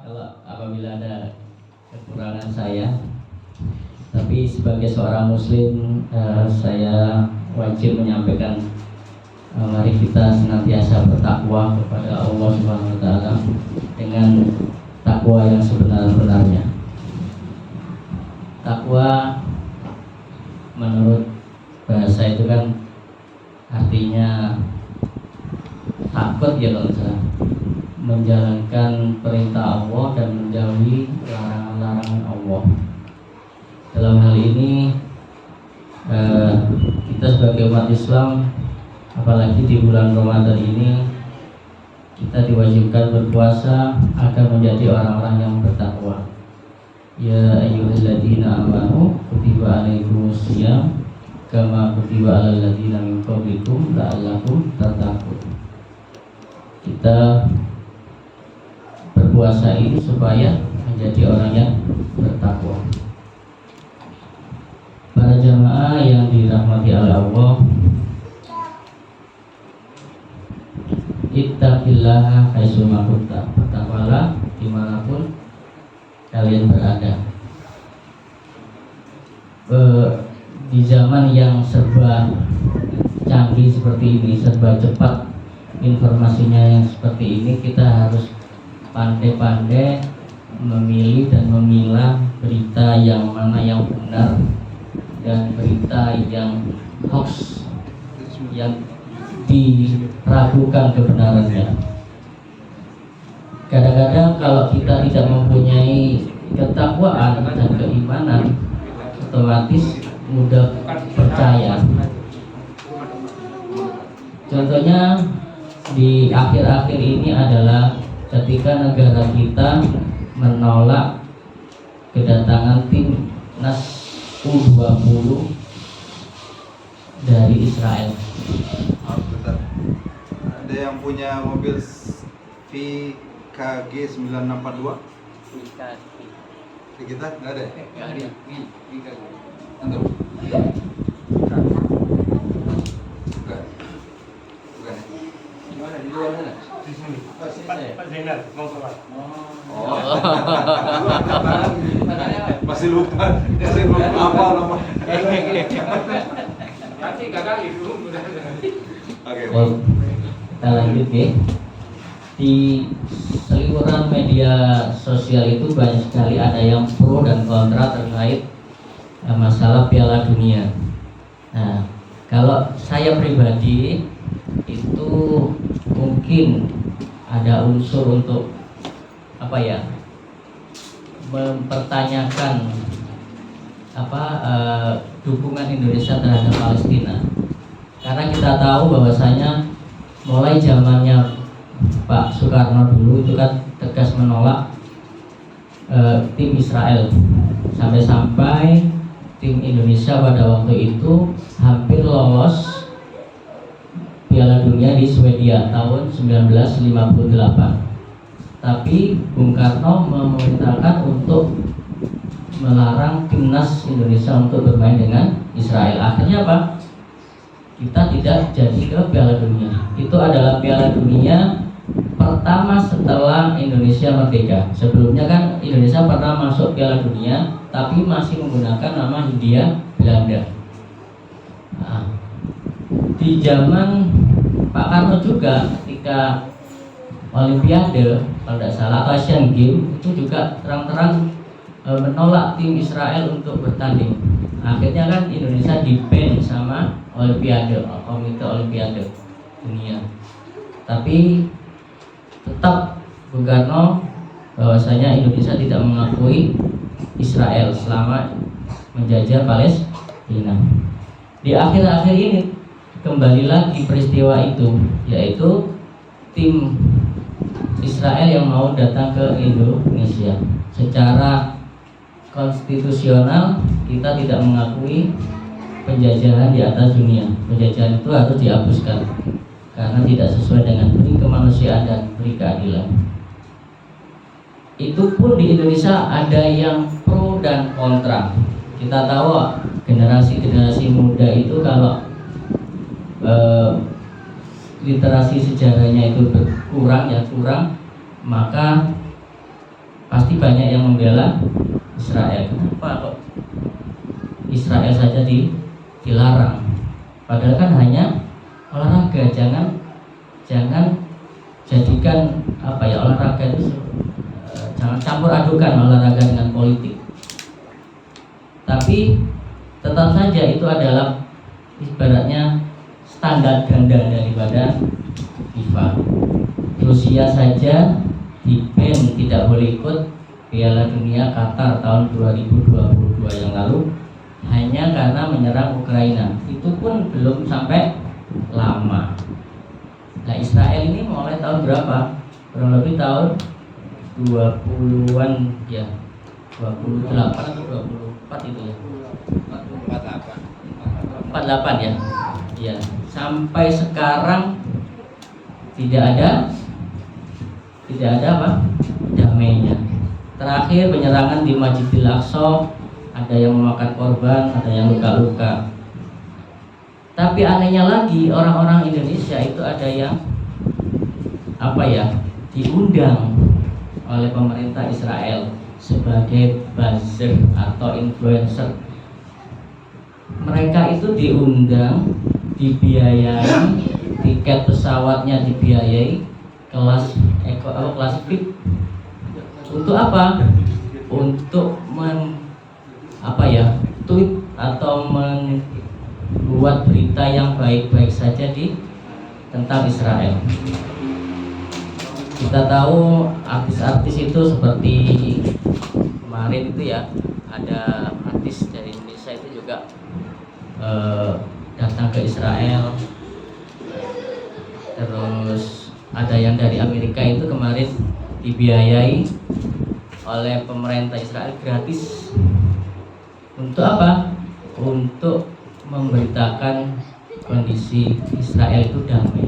kalau apabila ada kekurangan saya, tapi sebagai seorang muslim saya wajib menyampaikan mari kita senantiasa bertakwa kepada Allah Subhanahu wa taala dengan takwa yang sebenar-benarnya. Takwa menurut bahasa itu kan artinya takut ya, kalau salah, menjalankan perintah Allah dan menjauhi larangan-larangan Allah. Dalam hal ini kita sebagai umat Islam, apalagi di bulan Ramadan ini, kita diwajibkan berpuasa agar menjadi orang-orang yang bertakwa. Ya ayyuhalladzina amanu kutiba alaikumusiyam kama kutiba alal ladzina min qablikum la'allakum tattaqun. Kita berpuasa ini supaya menjadi orang yang bertakwa. Para jamaah yang dirahmati oleh Allah, ittaqillaha haitsuma kunta, bertakwalah dimanapun kalian berada. Di zaman yang serba canggih seperti ini, serba cepat informasinya yang seperti ini, kita harus pandai-pandai memilih dan memilah berita yang mana yang benar dan berita yang hoax, yang diragukan kebenarannya. Kadang-kadang kalau kita tidak mempunyai ketakwaan dan keimanan, otomatis mudah percaya. Contohnya di akhir-akhir ini adalah ketika negara kita menolak kedatangan timnas U20 dari Israel. Ada yang punya mobil VKG 9642? Di kita nggak ada? Nggak ada. Antum? Bukan. Bukan. Gimana di luar sana? Di sini. Pak Zainal mau sholat. Oh. Masih lupa apa nama? Nanti gagal itu. Oke. Baik, kita lanjut ya. Di seliweran media sosial itu banyak sekali ada yang pro dan kontra terkait masalah Piala Dunia. Nah, kalau saya pribadi itu mungkin ada unsur untuk mempertanyakan dukungan Indonesia terhadap Palestina, karena kita tahu bahwasanya mulai zamannya Pak Soekarno dulu itu kan tegas menolak tim Israel, sampai-sampai tim Indonesia pada waktu itu hampir lolos Piala Dunia di Swedia tahun 1958. Tapi Bung Karno memerintahkan untuk melarang timnas Indonesia untuk bermain dengan Israel. Akhirnya apa? Kita tidak jadi ke Piala Dunia. Itu adalah Piala Dunia pertama setelah Indonesia merdeka. Sebelumnya kan Indonesia pernah masuk Piala Dunia, tapi masih menggunakan nama Hindia Belanda. Nah, di zaman Pak Karno juga ketika Olimpiade, kalau tidak salah, atau Asian Games, itu juga terang-terang menolak tim Israel untuk bertanding. Akhirnya kan Indonesia di-ban sama Olimpiade, Komite Olimpiade Dunia. Tapi tetap Bung Karno bahwasanya Indonesia tidak mengakui Israel selama menjajah Palestina. Di akhir-akhir ini kembali lagi peristiwa itu, yaitu tim Israel yang mau datang ke Indonesia. Secara konstitusional kita tidak mengakui penjajahan di atas dunia. Penjajahan itu harus dihapuskan karena tidak sesuai dengan peri kemanusiaan dan peri keadilan. Itu pun di Indonesia ada yang pro dan kontra. Kita tahu generasi muda itu kalau literasi sejarahnya itu kurang, maka pasti banyak yang membela Israel. Kenapa kok Israel saja dilarang? Padahal kan hanya olahraga. Jangan jadikan olahraga itu jangan campur adukan olahraga dengan politik. Tapi tetap saja itu adalah ibaratnya standar ganda daripada FIFA. Rusia saja di-ban tidak boleh ikut Piala Dunia Qatar tahun 2022 yang lalu hanya karena menyerang Ukraina. Itu pun belum sampai lama. Nah, Israel ini mulai tahun berapa? Kurang lebih tahun 20-an ya. 28 atau 24 itu ya. 48 ya. Ya, sampai sekarang tidak ada damainya. Terakhir penyerangan di Masjidil Aqsa, ada yang memakan korban, ada yang luka-luka. Tapi anehnya lagi, orang-orang Indonesia itu ada yang diundang oleh pemerintah Israel sebagai buzzer atau influencer. Mereka itu diundang, dibiayai, tiket pesawatnya dibiayai, kelas VIP. Untuk apa? Untuk tweet atau membuat berita yang baik-baik saja tentang Israel. Kita tahu artis-artis itu seperti kemarin itu ya, ada artis dari Indonesia itu juga datang ke Israel. Terus ada yang dari Amerika itu kemarin dibiayai oleh pemerintah Israel gratis. Untuk apa? Untuk memberitakan kondisi Israel itu damai,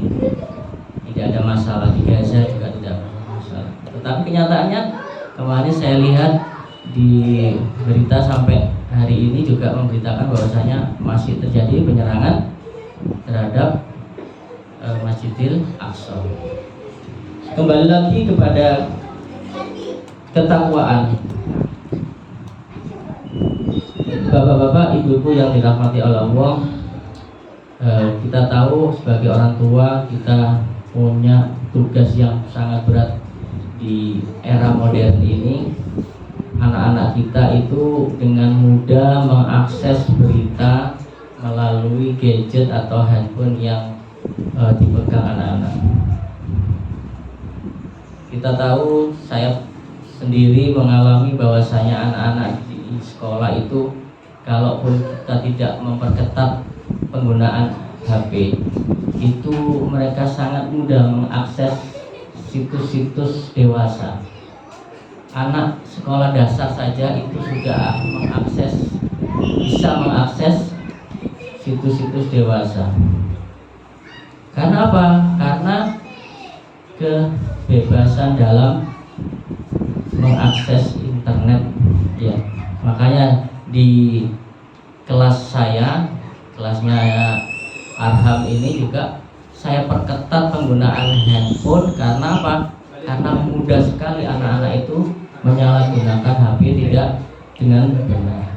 tidak ada masalah. Di Gaza juga tidak ada masalah. Tetapi kenyataannya kemarin saya lihat di berita sampai hari ini juga memberitakan bahwasanya masih terjadi penyerangan terhadap Masjidil Aqsa. Kembali lagi kepada ketakwaan. Bapak-bapak, ibu-ibu yang dirahmati oleh Allah, kita tahu sebagai orang tua kita punya tugas yang sangat berat di era modern ini. Anak-anak kita itu dengan mudah mengakses berita melalui gadget atau handphone yang dipegang anak-anak. Kita tahu, saya sendiri mengalami bahwasanya anak-anak di sekolah itu kalaupun kita tidak memperketat penggunaan HP, itu mereka sangat mudah mengakses situs-situs dewasa. Anak sekolah dasar saja itu sudah bisa mengakses situs-situs dewasa. Karena apa? Karena kebebasan dalam mengakses internet ya. Makanya di kelas saya, kelasnya Arham ini juga saya perketat penggunaan handphone. Karena apa? Karena mudah sekali anak-anak itu menyalahgunakan HP tidak dengan benar.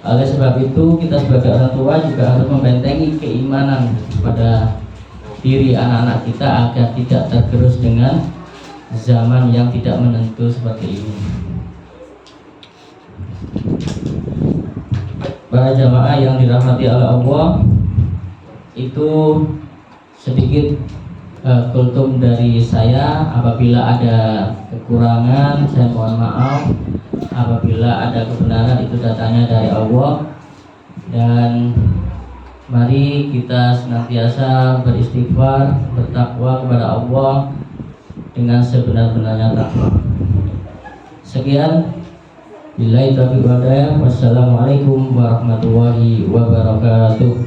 Oleh sebab itu kita sebagai orang tua juga harus membentengi keimanan pada diri anak-anak kita agar tidak tergerus dengan zaman yang tidak menentu seperti ini. Para jamaah yang dirahmati oleh Allah, itu sedikit kultum dari saya. Apabila ada kekurangan saya mohon maaf. Apabila ada kebenaran itu datangnya dari Allah. Dan mari kita senantiasa beristighfar, bertakwa kepada Allah dengan sebenar-benarnya takwa. Sekian, billahi taufiq wal hidayah. Wassalamualaikum warahmatullahi wabarakatuh.